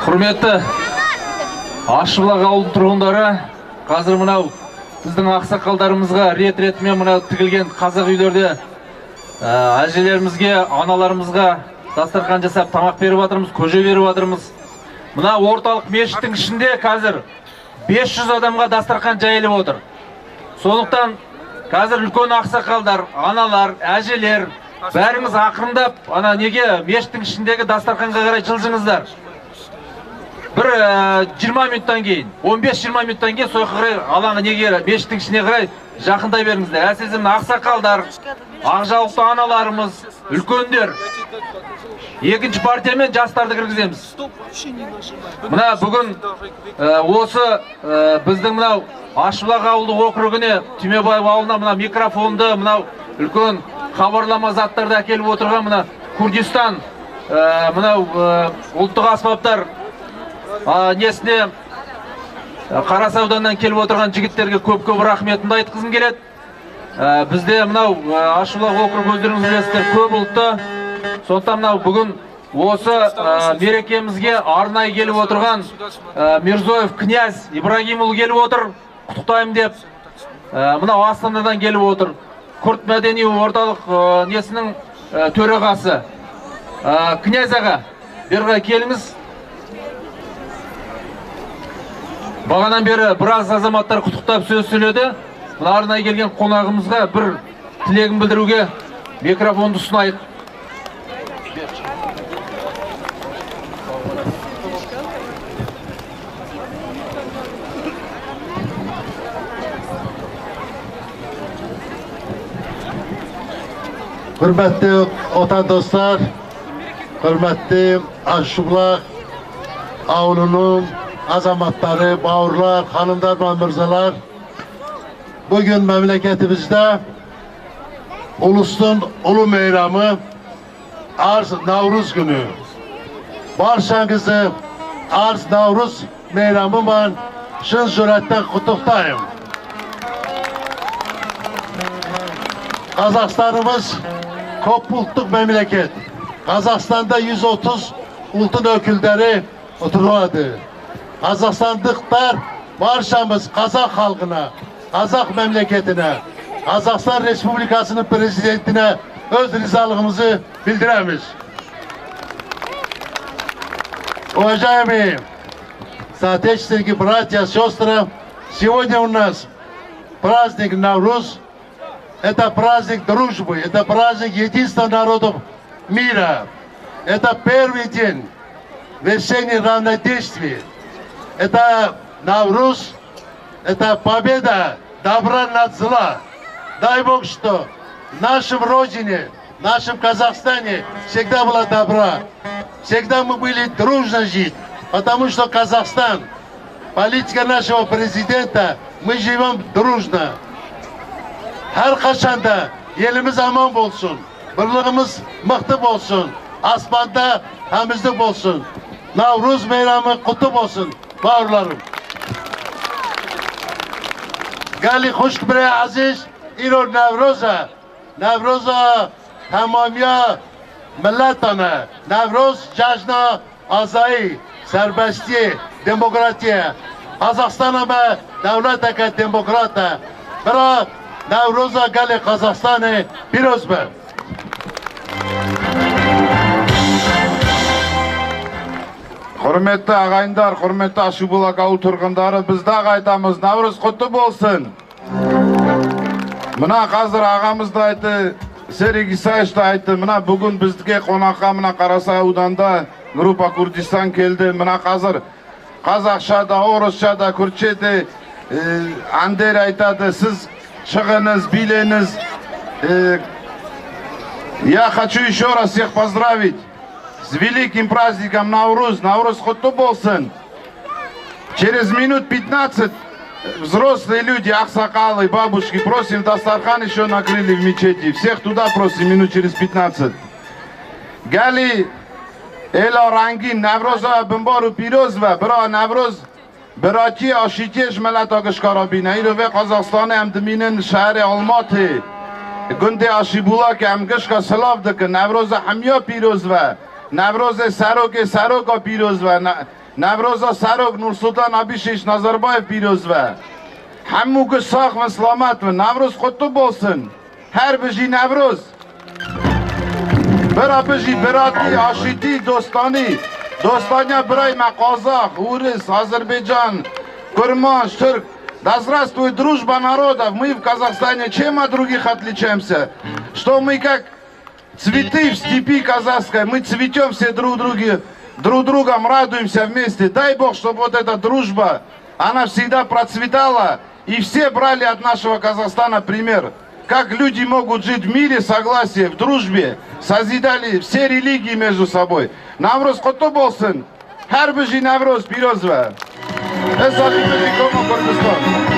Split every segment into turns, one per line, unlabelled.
Құрметті Ашыбұлақ ауылының тұрғындары, қазір мынау біздің ақсақалдарымызға рет-ретімен мынау тігілген қазақ үйлерде әжелерімізге, аналарымызға дастархан жасап тамақ беріп жатырмыз, көже беріп жатырмыз. Мына орталық мешіттің ішінде қазір 500 адамға дастархан жайылып отыр. Сондықтан қазір үлкен ақсақалдар, аналар, әжелер бәріңіз ақырындап, ана неге мешіттің ішіндегі дастарханға қарай жылжыңыздар. Бір 20 минуттан кейін, 15-20 минуттан кейін сояққа қарай алаңға неге мешіттің ішіне қарай жақындай беріңіздер. Әсіресе ақсақалдар, ақжаулықты аналарымыз, үлкендер. Екінші партиямен жастарды кіргіземіз. Мына бүгін осы біздің мынау Ашыбұлақ ауылдық округіне, Түймебаев ауылына мына микрофонды, мынау үлкен хабарлама заттарды әкеліп отырған мына Күрдистан, мынау ұлттық аспаптар несіне Қарас ауданынан келіп отырған жігіттерге көп-көп рахметімді айтқызым келеді. Бізде мынау Ашыбұлақ округ өздеріңіз білесіздер көп ұлтты. Сондықтан мынау бүгін осы мерекемізге арнайы келіп отырған Мирзоев князь Ибрагимұлы келіп отыр. Құттықтаймын деп. Мынау Астанадан келіп отыр. Күрт мәдени орталық несінің төрағасы. Князь аға, бері келіңіз. Бағанан бері біраз азаматтар құттықтап сөз сөйледі. Мына арнайы келген қонағымызға бір тілегін білдіруге микрофонды ұсынайық.
Hürmetli otandoslar, hürmetli Ашыбұлақ avlunun azamatları, bağırlar, hanımlar ve mırzalar, bugün memleketimizde ulusun ulu meyramı Arz Navruz günü. Barşanızı Arz Navruz meyramı ben şın suretten kutuktayım. Kazakistanımız kopultluk memleket. Kazakistan'da 130 ultun ökülleri oturmadı. Kazakistanlıklar barşamız Kazak halkına, Kazak memleketine, Kazakistan Respublikası'nın prezidentine öz rızalığımızı bildiremiz. Уважаемые соотечественники, братья, сестры, сегодня у нас праздник Навруз. Это праздник дружбы, это праздник единства народов мира. Это первый день весенней равнодействия. Это Навруз, это победа добра над зла. Дай Бог, что в нашем родине, в нашем Казахстане всегда была добра. Всегда мы были дружно жить, потому что Казахстан, политика нашего президента, мы живем дружно. Her kaçanda elimiz aman olsun, birliğimiz mıhtı olsun, asmanda temizlik olsun. Navruz meyramı kutlu olsun, bağırlarım. Gali hoş bre aziz, iro Navroza, Navroza tamamiya milletana, Navruz cajna azai, serbestiye, demokratiye, Kazakistan'a ve devleteke demokrata, bırak Navroza gali Kazakistan'ı piroz be.
Құрметті ағайындар, құрметті Ашыбұлақ ауыл тұрғындары, бізді айтамыз, Навруз құтты болсын. Мына қазір ағамыз да айтты, Серик Исаевич та айтты, мына бүгін біздіге қонаққа мына Қарасай ауданда группа Күрдистан келді. Мына қазір қазақша да, орысша да, күртше де әндер айтады. Сіз шығыңыз, билеңіз. Я хочу еще раз всех поздравить с великим праздником Навруз. Навруз құтты болсын. Через минут 15 взрослые люди, ақсақалы, бабушки, просим дастархан еще накрыли в мечети. Всех туда просим минут через 15. Гали эла рангин Навруза бимбару пироз ва бра Навруз براتی آشیتیش ملت آگشکارا بینه ایرو به قزاقستان هم دمینن شهر آلماتی گنده آشیبولا که هم گشکا سلاف دکن نوروز همیا پیروز و نوروز سروک پیروز و Nevroza Serok Nursultan Abişeş Nazarbayev pirozve. Hemû sağ ve selamet ve Nevruz kutlu olsun. Her biji Nevruz. Bera biji berati, aşiti, dostani. Dostanya birey me Kazakh, Uris, Azerbaycan, Kurman, Türk. Да здравствует дружба народов. Мы в Казахстане чем от других отличаемся? Что мы как цветы в степи казахской, мы цветем все друг другом радуемся вместе. Дай Бог, чтобы вот эта дружба, она всегда процветала, и все брали от нашего Казахстана пример. Как люди могут жить в мире, согласии, в дружбе, созидали все религии между собой. Навруз куту болсын, her bir Навруз piroz ve. Esalimetik olma Kırgızstan.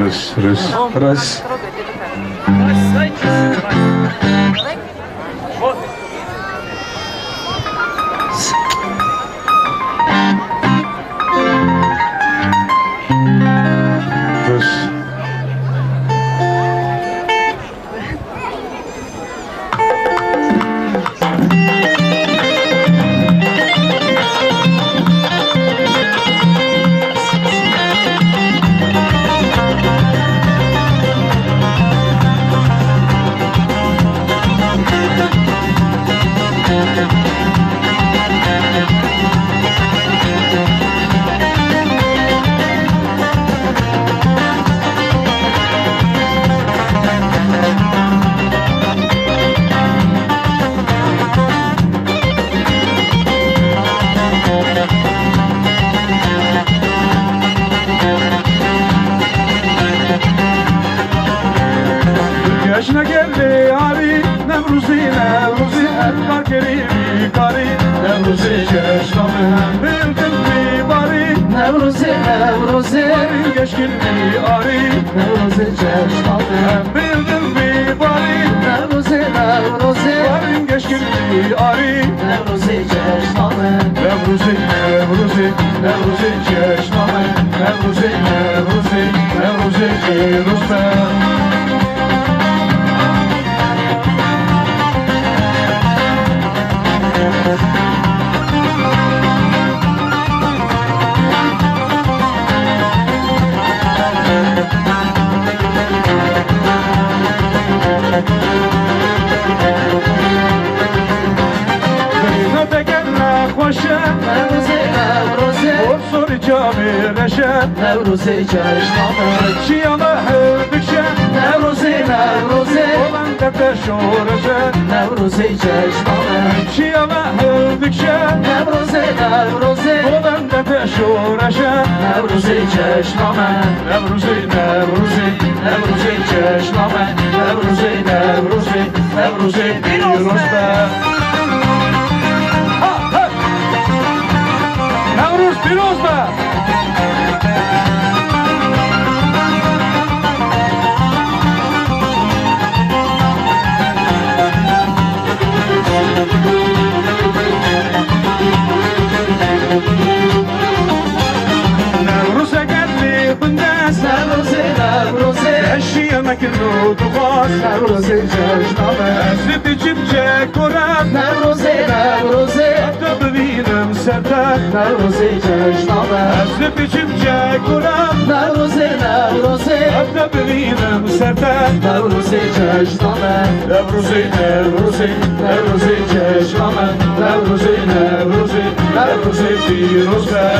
Раз. Раз. Раз.
Yaşına geldi Ali Nevruzi Nevruzi Elkar kerimi kari Nevruzi çeşmamı bildin mi bari
Nevruzi Nevruzi
Varin geçkin mi ari
Nevruzi çeşmamı
bildin mi bari
Nevruzi Nevruzi
Varin geçkin mi ari
Nevruzi çeşmamı
Nevruzi Nevruzi Nevruzi çeşmamı Nevruzi Nevruzi Nevruzi çeşmamı
Nevruzi Nevruzi
Olsun cami reşe
Nevruzi çeşmamı
Çiyana hevdikşe
Nevruzi Nevruzi
Olan tepe şoreşe
Nevruzi çeşmamı
Çiyana hevdikşe
Nevruzi Nevruzi
Olan tepe şoreşe
Nevruzi çeşmamı
Nevruzi Nevruzi Nevruzi çeşmame Nevruzi Nevruzi Nevruzi Pirozbe Nevruz Pirozbe
Nevruzi Nevruzi
eşeğime kinu duaz
Nevroze çeşname
Zibdi cimce korem
Nevroze Nevroze
Hatta benim serde
Nevroze çeşname
Zibdi cimce korem
Nevroze Nevroze
Hatta benim serde
Nevroze çeşname
Nevroze Nevroze
Nevroze çeşname
Nevroze Nevroze Nevroze Firuze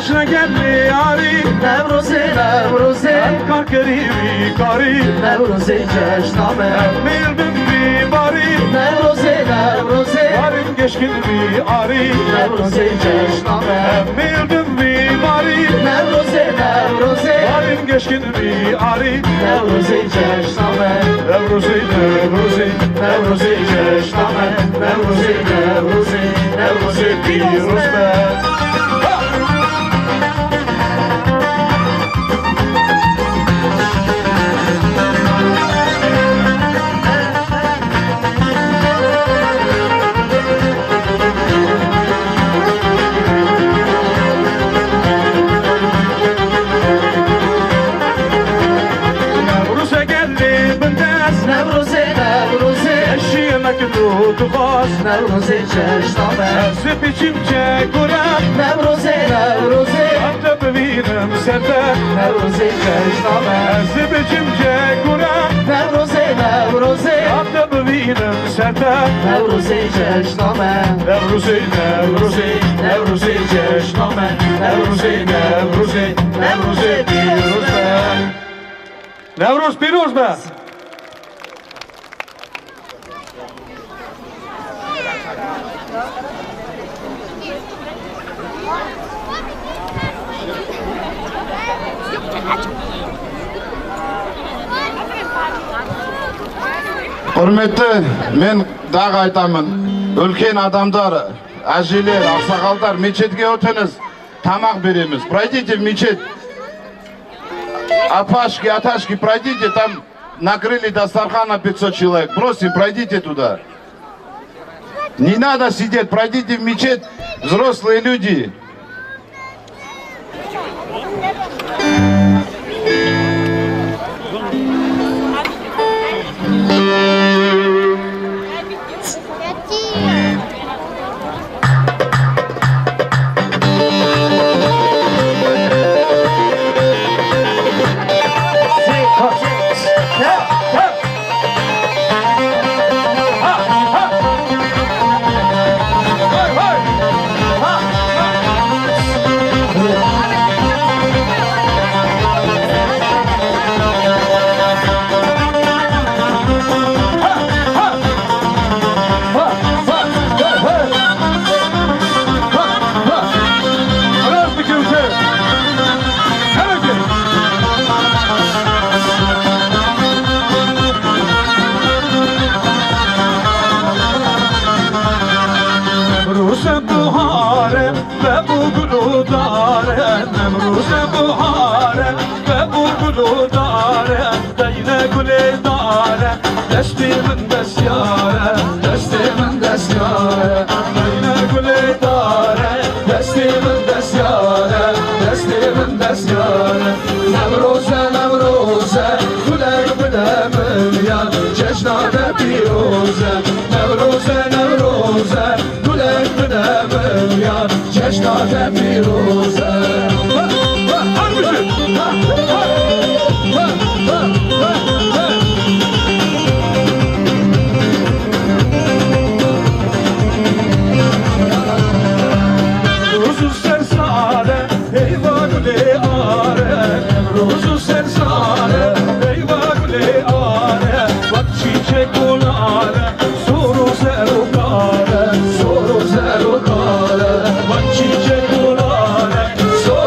Yaşına geldi yari
Nevroze Nevroze
Kar keribi kari
Nevroze çeşname
Mildim bir bari
Nevroze Nevroze
Yarın geçkin bir ari
Nevroze çeşname
Mildim bir bari
Nevroze Nevroze
Yarın geçkin bir ari
Nevroze çeşname
Nevroze Nevroze Nevroze Çeşname Nevroze Nevroze Nevroze Firuzbe Nevroze geldi bindes
Nevroze Nevroze
Eşeğime kinu duaz
Nevroze çeşname
Zibi cimce kurem
Nevroze Nevroze
Hatta benim serde
Nevroze çeşname
Zibi cimce kurem
Nevroze Nevroze
Hatta benim serde
Nevroze çeşname
Nevroze Nevroze Nevroze Çeşname Nevroze Nevroze Nevroze Firuzbe Nevruz Firuzbe
Hürmetli, men daha aytamın. Ülken adamlar, ajiler, aksakallar, meçetge ötünüz. Tamak beremiz. Пройдите в мечеть. Апашки, аташки, пройдите, там накрыли Дастархан на 500 человек. Просим, пройдите туда. Не надо сидеть, пройдите в мечеть, взрослые люди.
دستي من دسيارة دستي من دسيارة بين كل دارة دستي من دسيارة دستي من دسيارة نوروزة نوروزة كلك بلا مليان جشننا بيروزة نوروزة نوروزة كلك بلا مليان جشننا بيروزة So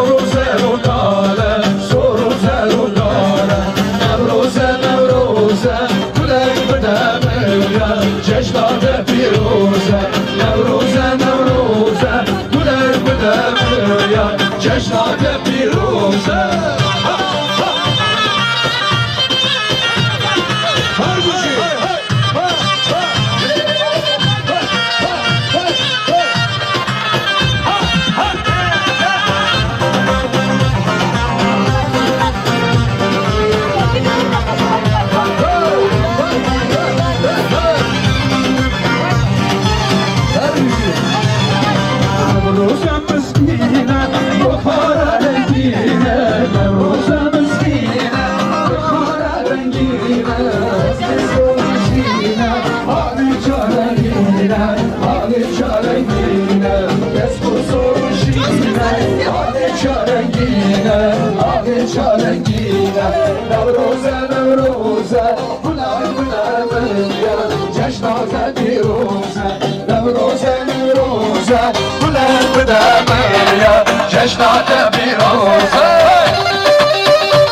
kuzuşine Hadi çarengine, hadi çarengine Nevroze, Nevroze Bular bularım ya Ceşnaze diruze Nevroze, Nevroze Bular bularım ya Ceşnaze diruze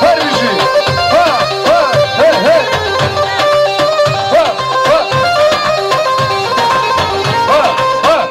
Her bir şey Ha, ha, hey, hey Ha, ha Ha, ha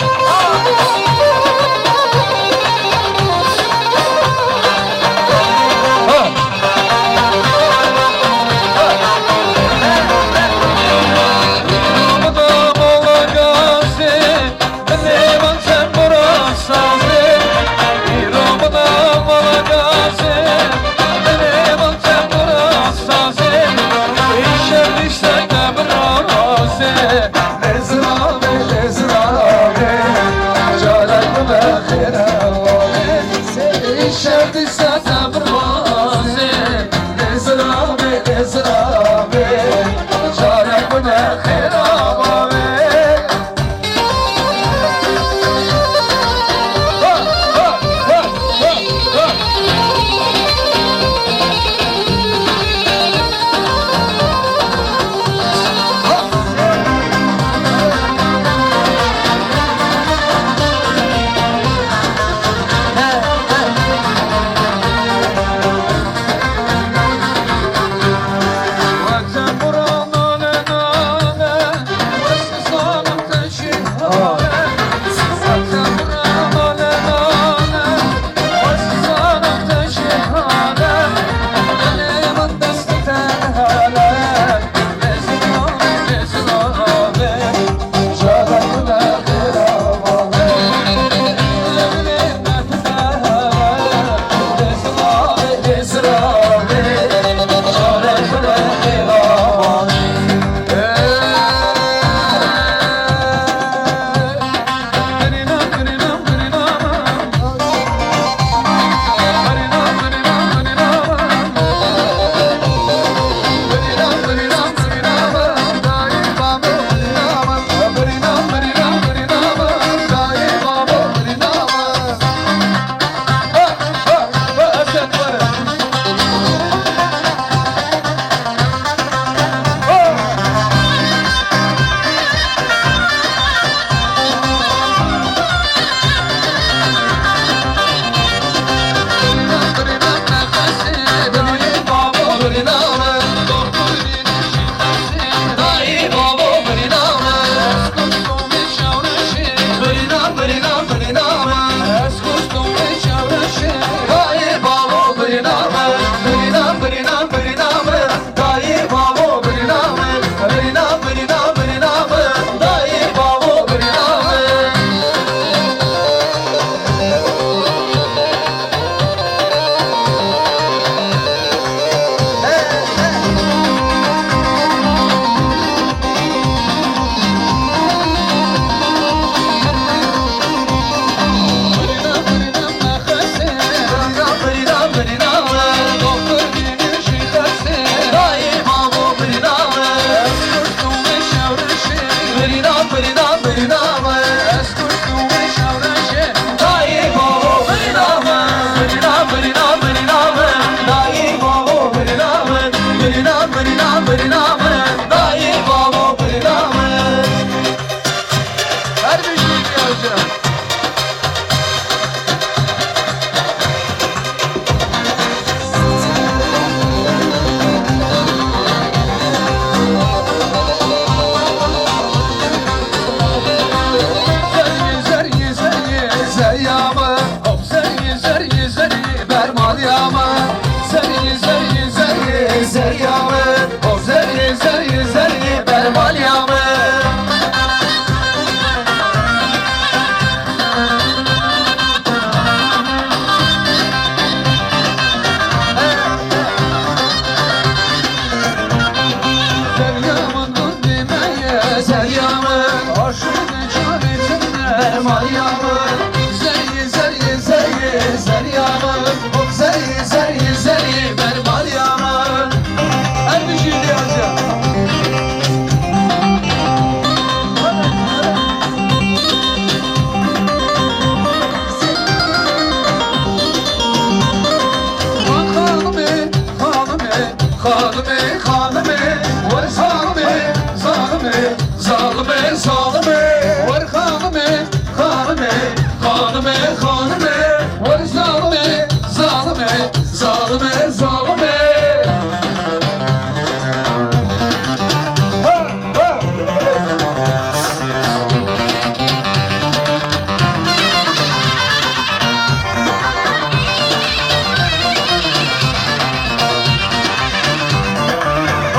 hanıme Vay zalime, zalime, zalime, zalime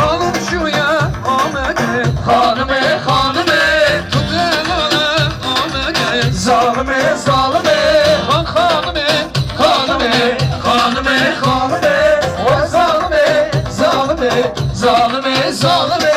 Alın şuya Ahmet'e Hanıme, hanıme Tut elini Ahmet'e Zalime, zalime Bak hanıme, hanıme, hanıme, hanıme Vay zalime, zalime, zalime, zalime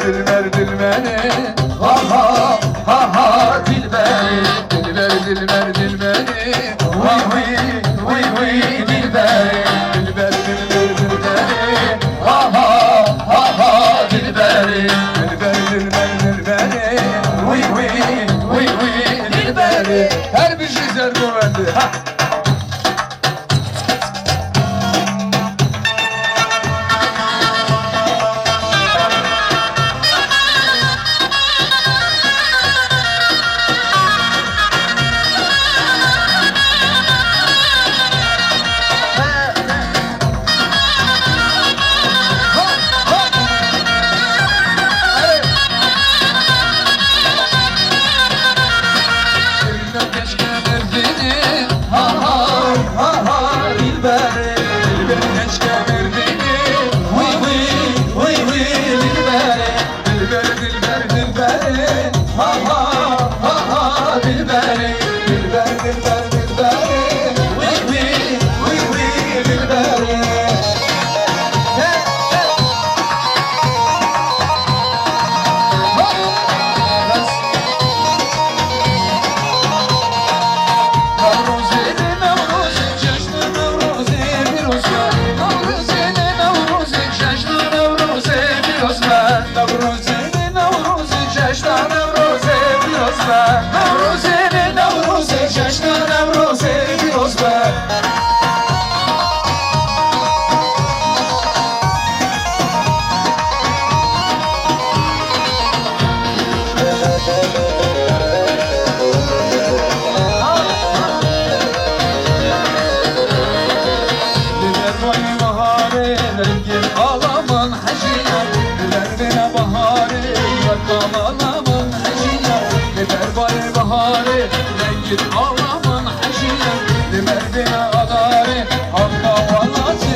Dilber dilberi Ha ha ha ha dilberi Dilber dilberi Vıy vıy vıy vıy dilberi Dilber dilberi Ha ha ha ha dilberi Dilberi Vıy vıy vıy vıy dilberi Her bir şey zergovendi ha Ağlamın haşiye Dimerdine adari Hakka valati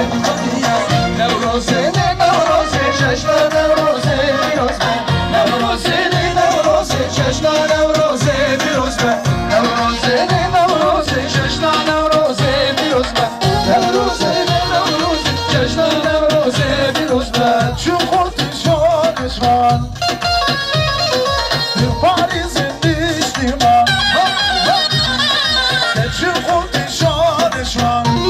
Nevroze nevroze Çeşme nevroze birozme Nevroze nevroze Çeşme nevroze birozme Nevroze nevroze Çeşme nevroze birozme Nevroze nevroze Çeşme nevroze birozme
Çukur tişan eşman Paris'in dişliman Çukur tişan eşman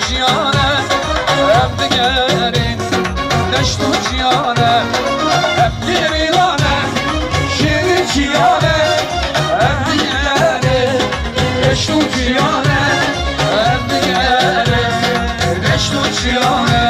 جیانه هم دگرین دشت و جیانه هم گریلانه شیر جیانه هم دگرین دشت و جیانه هم دگرین دشت و جیانه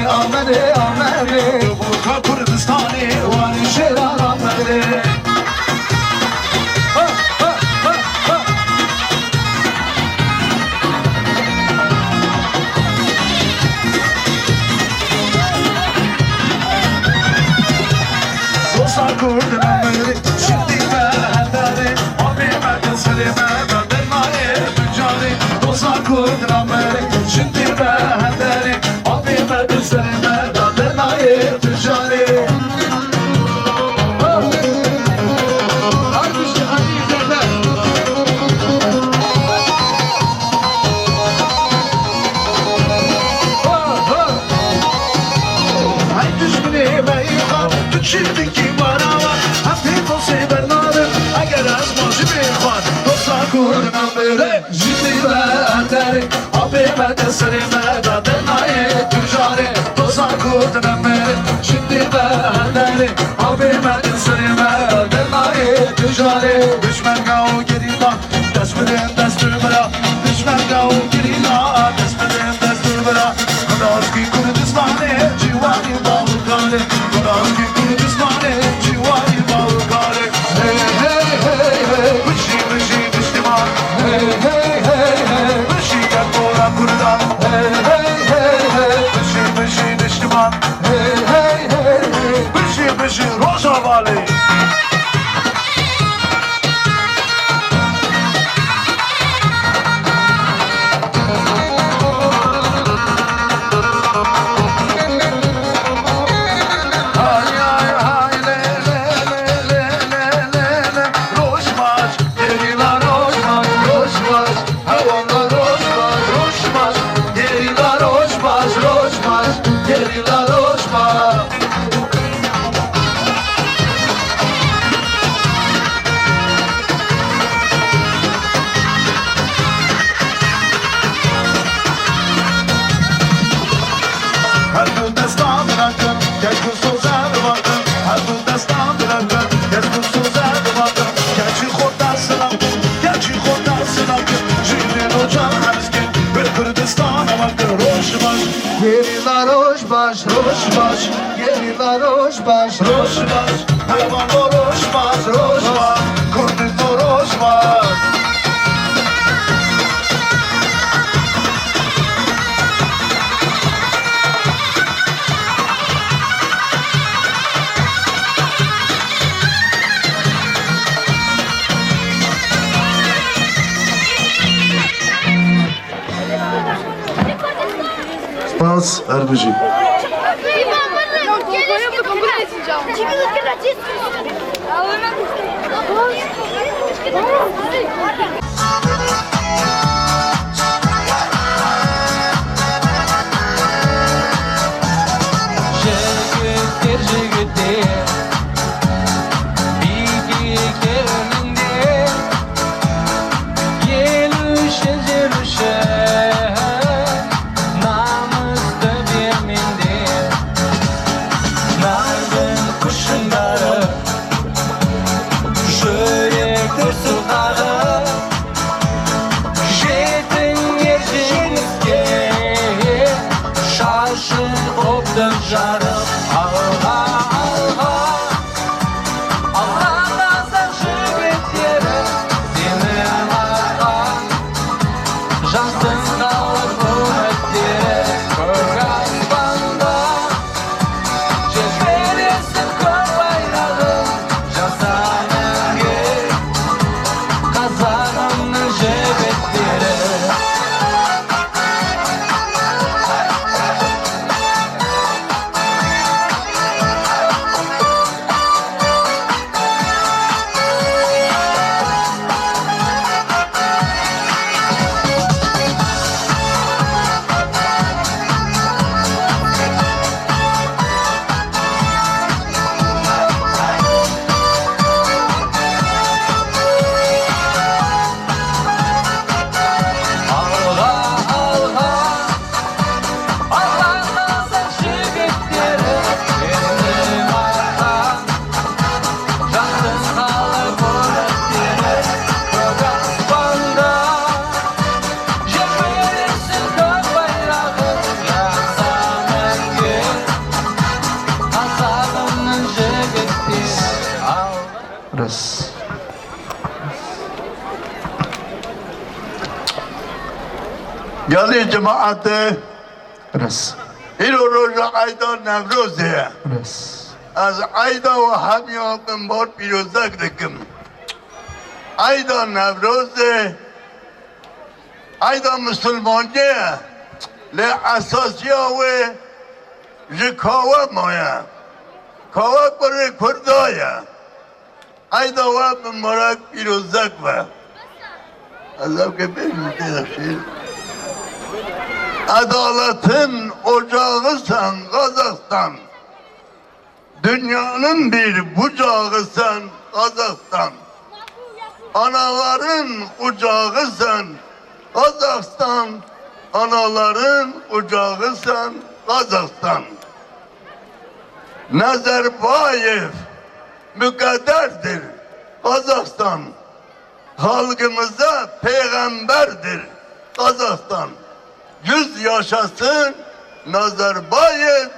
آمده آمده
Bu Kurdistani var
شیران آمده
sırime da denayı tücari Dozan kurdun beni şimdi beğenleri Abimedin sırime da denayı tücari Düşmen gav gerila Desmedin destur bera Düşmen gav gerila Desmedin destur bera Kudazki Kurdistan'ı Civani Balkanı Kudazki Kurdistan'ı Civani Balkanı Hey hey hey hey Vışı vışı Müslüman Hey hey hey hey Vışı gel Bora Kurdan Hey hey hey hey Vışı vışı Müslüman Hey hey hey hey Vışı vışı Rojavali Geriler hoş baş, hoş baş. Geriler hoş baş, hoş baş. Hayvan hoş baş, hoş baş. Kurdun hoş baş.
Spas Erbici.
Res.
Yali cemaati
Res.
roja ayda Nevruz'e.
Res.
Az ayda ve hamiyatın bor pirozak dikim. Ayda Nevruz'e ayda Müslümanca le asasya ve jikava moya. Kava kore kurdaya. Ayda ve mübarek pirozak ve. Allah ke benim şey. Adaletin ocağısan Kazakistan. Dünyanın bir bucağısan Kazakistan. Anaların kucağısan Kazakistan. anaların ocağısan Kazakistan. Nazarbayev mükadderdir Kazakistan. Halkımıza peygamberdir Kazakistan. 100 yaşasın Nazarbayev.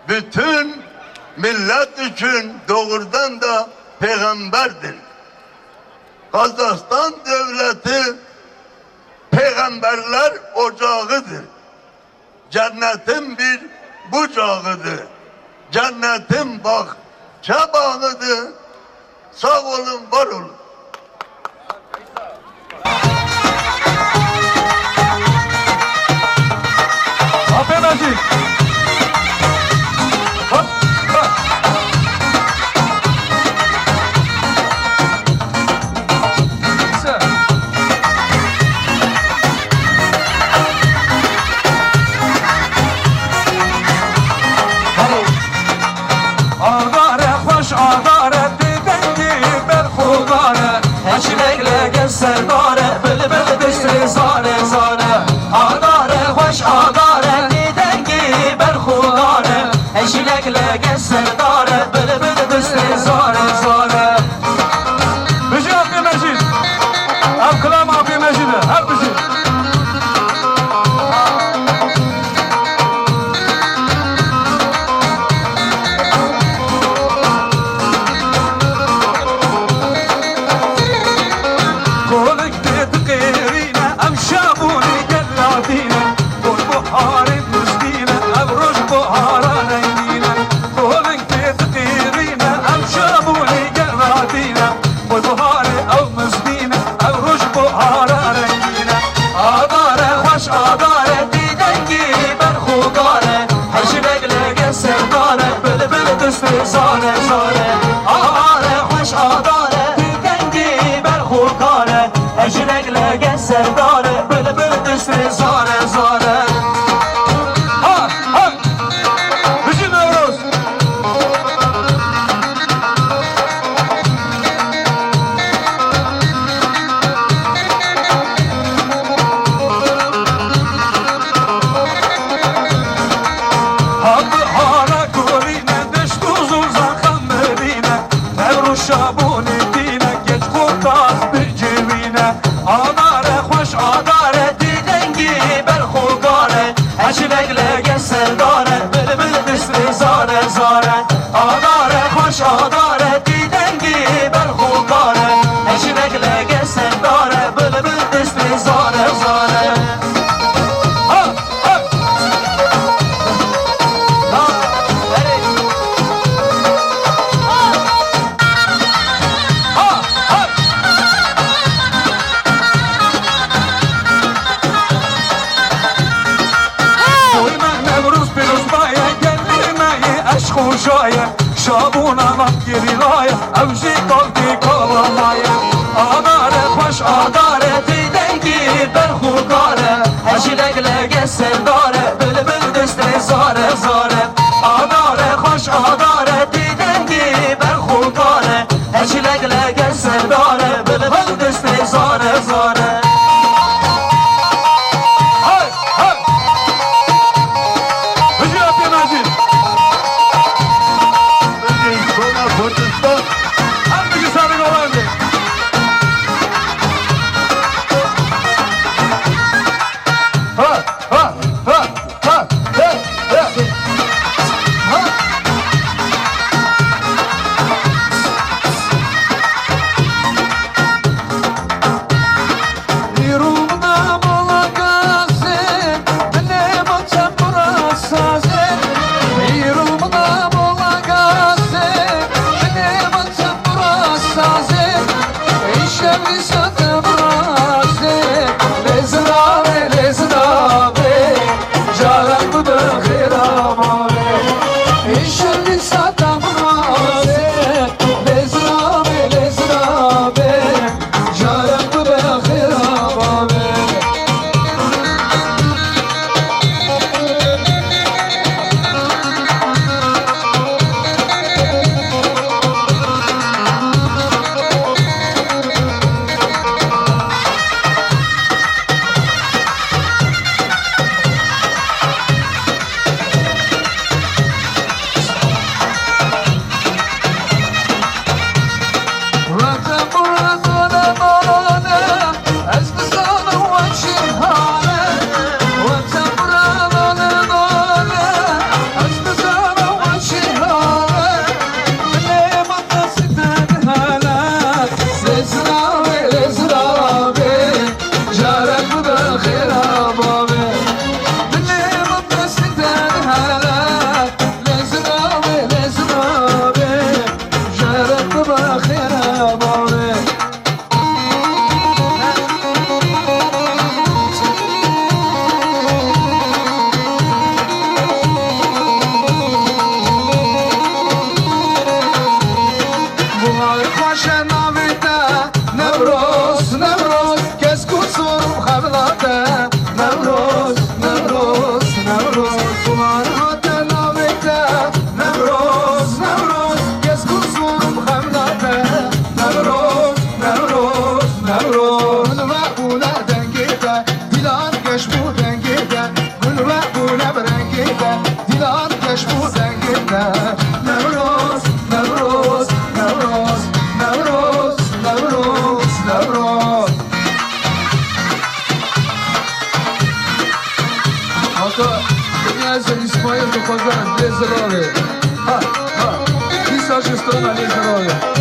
Bütün millet için doğrudan da peygamberdir. Kazakistan devleti peygamberler ocağıdır. Cennetin bir bucağıdır. Cennetin bahçe bağıdır. Sağ olun, var olun.
Affedersin. Hop, hop. Güzel. Agare hoş agare dengi berhugare eşmekle gezserdare bülbül düştü zare zare agare hoş agare dengi berhugare eşmekle gezserdare bülbül düştü zare zare Müjde Abdi Mecid Abkılam Abdi Mecid'e hep müjde zare zare Ağare hoş ağare dengi berhukare Ecrekle gezserdare bülbül düştü zare zare Ha ha Müzik Nevruz Hakkı hara kurine düştü uzun kamerine Nevruşabuni dine geç kurtaz bir civine Ağare hoş ağare dengi berhukare Eşrekle gezserdare bülbül düştü zare zare Ağare hoş ağare dengi berhukare Eşrekle gezserdare bülbül düştü zare zare Ha ha خوشایه شابونا نگیری رایه اوجی کالتی کالامایه آداره خوش آداره دیدنگی برخوکاره هشیلک لگه سرداره بلبل دسته زاره زاره آداره خوش آداره دیدنگی برخوکاره هشیلک لگه سرداره بلبل دسته زاره زاره های های بجی اپی مجید
Kurdistan
Hem bir güzellik olaydı.
ha ha ha ha
Yürümde molagazı, ne bacan burasazı. Yürümde molagazı, ne bacan burasazı. İşte bir satı burası, lezrabe lezrabe, canan bu da khiramabe. İşte bir satı burası, lezrabe lezrabe, canan bu da khiramabe. здоровья. И с нашей стороны лезь здоровья.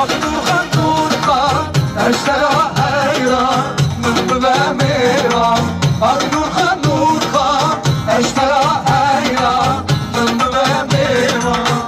Akdurhan Turhan Eştera heyran Mümle meyran Akdurhan Turhan Eştera heyran Mümle meyran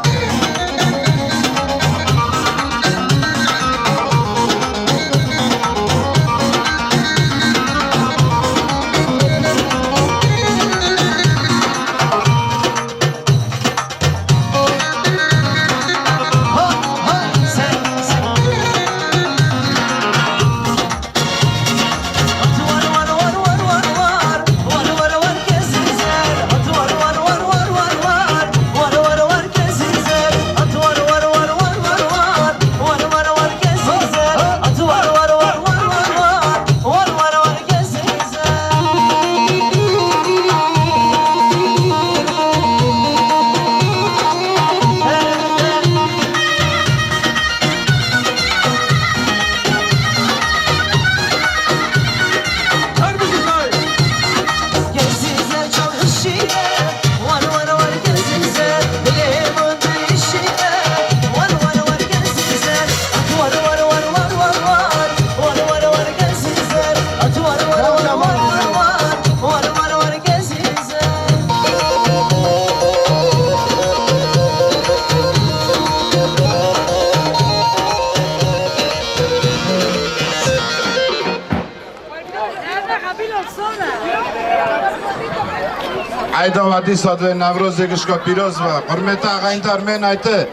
Aydavati Sadve Navroz Egishko Piroz va hurmatli og'aynilar, men aytdi.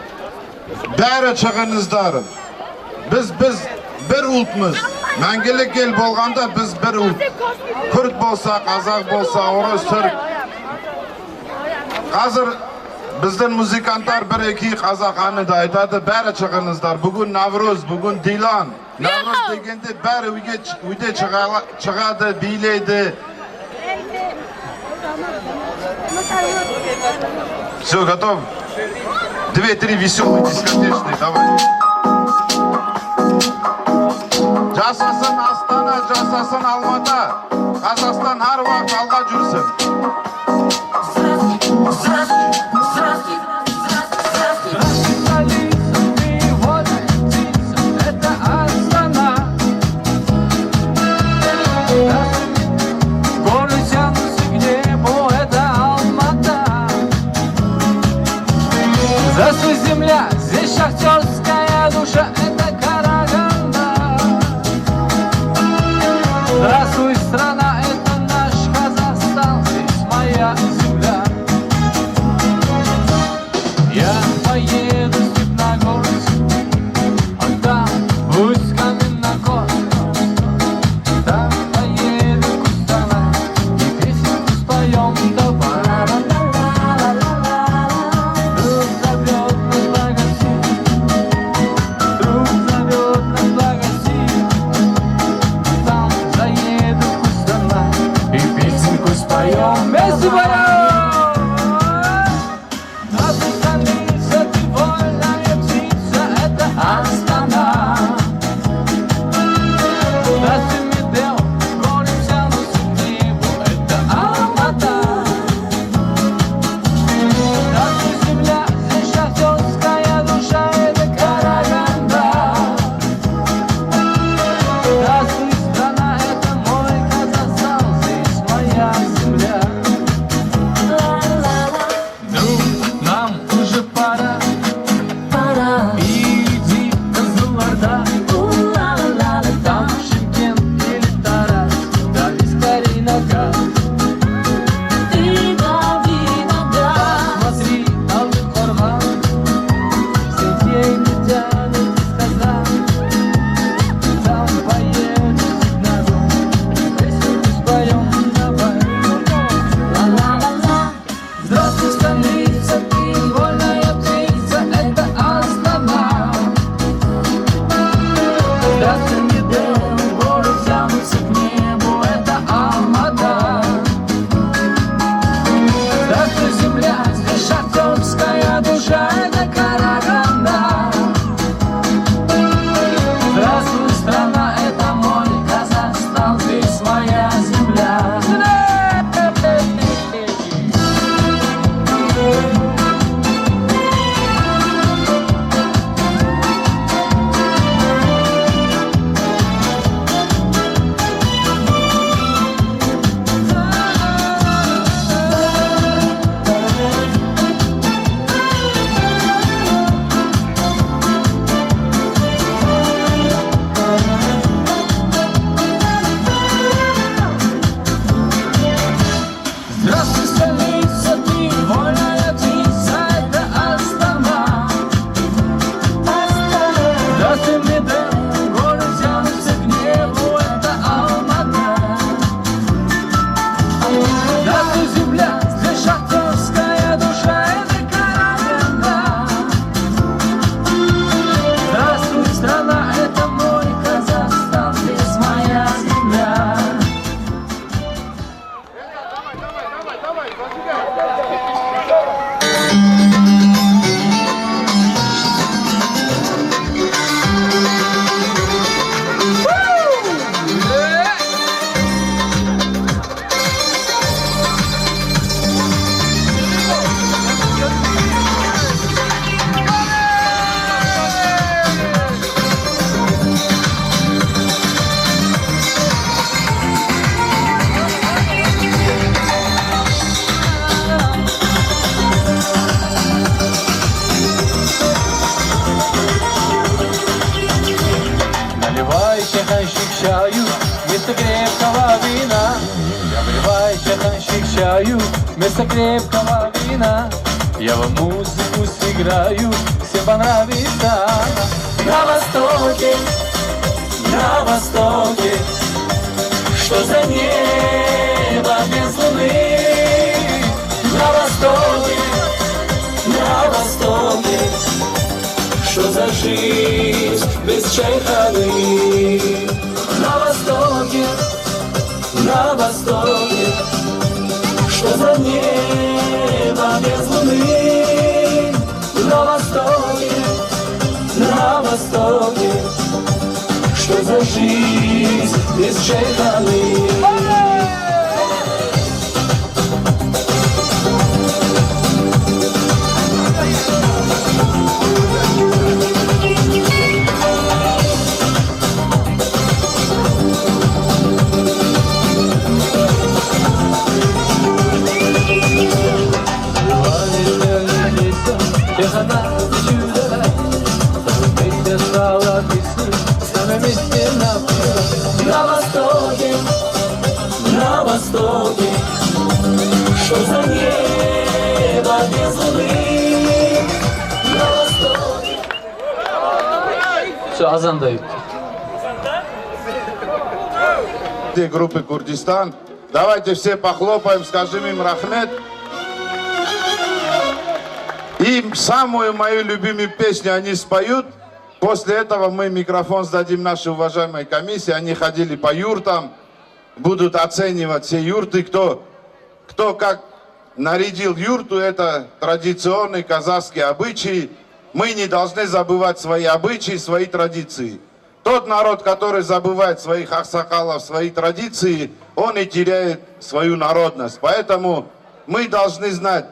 Bari chiqingizlar. Biz bir ultmiz. Mangilik el bo'lganda biz bir ult. Kurd bo'lsa, qozoq bo'lsa, o'rus, turk. Hozir bizdan muzikantlar bir ikki qozoqani da aytadi, bari chiqingizlar. Bugun Navroz, bugun Dilon. Navroz deganda bari uyda chiqadi, biylaydi. Все, готов? 2-3 веселые дискотечные, давай. Жасасын Астана, жасасын Алматы. Қазақстан har vaqt alға жүрсін.
Здравствуй, земля, здесь шахтерская душа, это Караганда. Здравствуй, страна, это наш Казахстан, здесь моя земля. Я поеду в Степногорск, а там пусть Каменногорск. Там поеду в Кустанай и песенку споем, давай. Вместе поем! Наша столица, ты вольная птица, это Астана. Здравствуй, Медео, горы тянутся к небу, это Алмата. Здравствуй, земля, здесь шахтерская душа, это Караганда. Здравствуй, страна, это мой Казахстан, здесь моя земля. Нам уже пора. Иди
Место крепкого вина. Я выливаю чайничек чаю. Место крепкого вина. Я вам музыку сыграю, всем понравится. На востоке, что за небо без луны. На востоке, что за жизнь без чайханы. На востоке, что за небо без луны. На востоке, что за жизнь без чайханы. На востоке, что за небо без луны. На востоке. Все, азан дают.
Группы Курдистан. Давайте все похлопаем, скажем им рахмет. И самую мою любимую песню они споют. После этого мы микрофон сдадим нашей уважаемой комиссии. Они ходили по юртам, будут оценивать все юрты. Кто как нарядил юрту, это традиционный казахский обычай. Мы не должны забывать свои обычаи, свои традиции. Тот народ, который забывает своих аксакалов, свои традиции, он и теряет свою народность. Поэтому мы должны знать,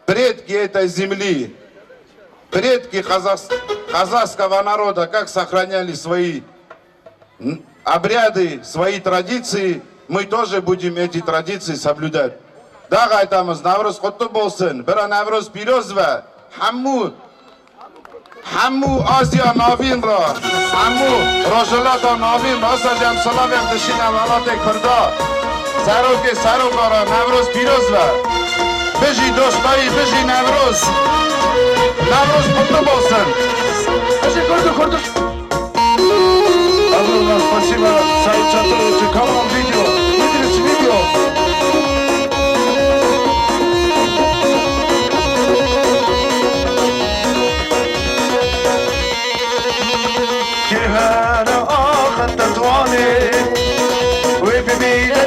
предки этой земли, предки казахского народа, как сохраняли свои обряды, свои традиции, мы тоже будем эти традиции соблюдать. Да, айтамыз, Навруз құтты болсын. Бір Навруз пирөз ва Хаму Азия Навин ра, Хаму Рожалата Навин ра, Саджам Салавек Дышина Валате Курда, Сароке Сарокара, Навруз пирөз ва. Бежи достаи, бежи Навруз. Навруз құтты болсын.
Бежи, kurdu. Огромное спасибо, Саид Чатурович, канал видео. Выделите видео.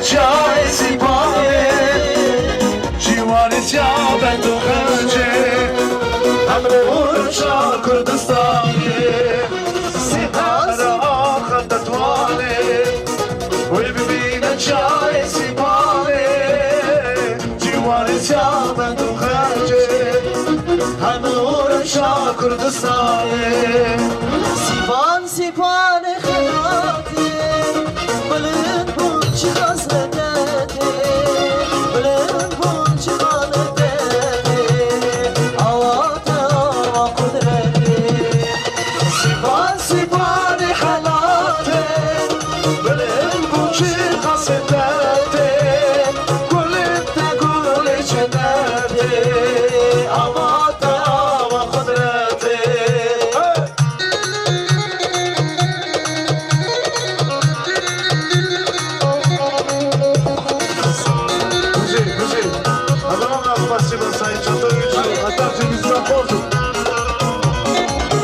Çay sipane Civarı ben tuhance Hamre vuruşa Kürdistan'ı Sipara ahanda tuane Ve bibine çay sipane Civarı ben tuhance Hamre vuruşa Kürdistan'ı
Sivan sipane khadrati Balın bunchi hasretati Balın bunchi hasretati Avata ava kudreti
Sivan sipane halate Balın bunchi hasretati Kulette kule çedati Avata ava kudreti
Огромное спасибо, Саид Чатурович, а также микрофон.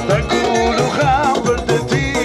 Ben kulu ham bir dedi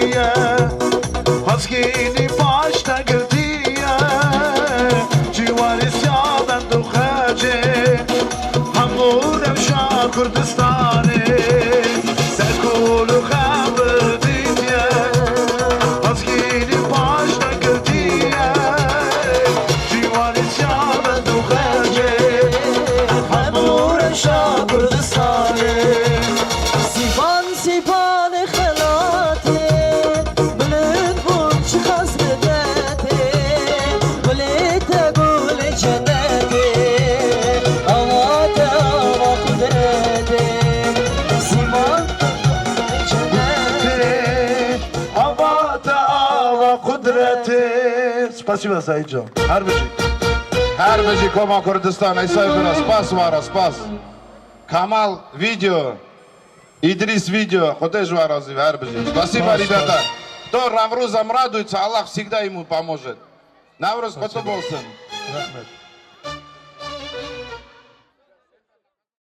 Спасибо, Саиджон. Харбиджи.
Харбиджи, Кома, Курдистан, Айсайбура, спас, Вара, спас. Камал, видео. Идрис, видео. Хотеш, Вара, Харбиджи. Спасибо, ребята. Кто Наврузом радуется, Аллах всегда ему поможет. Навруз, кто болсын.
Рахмет.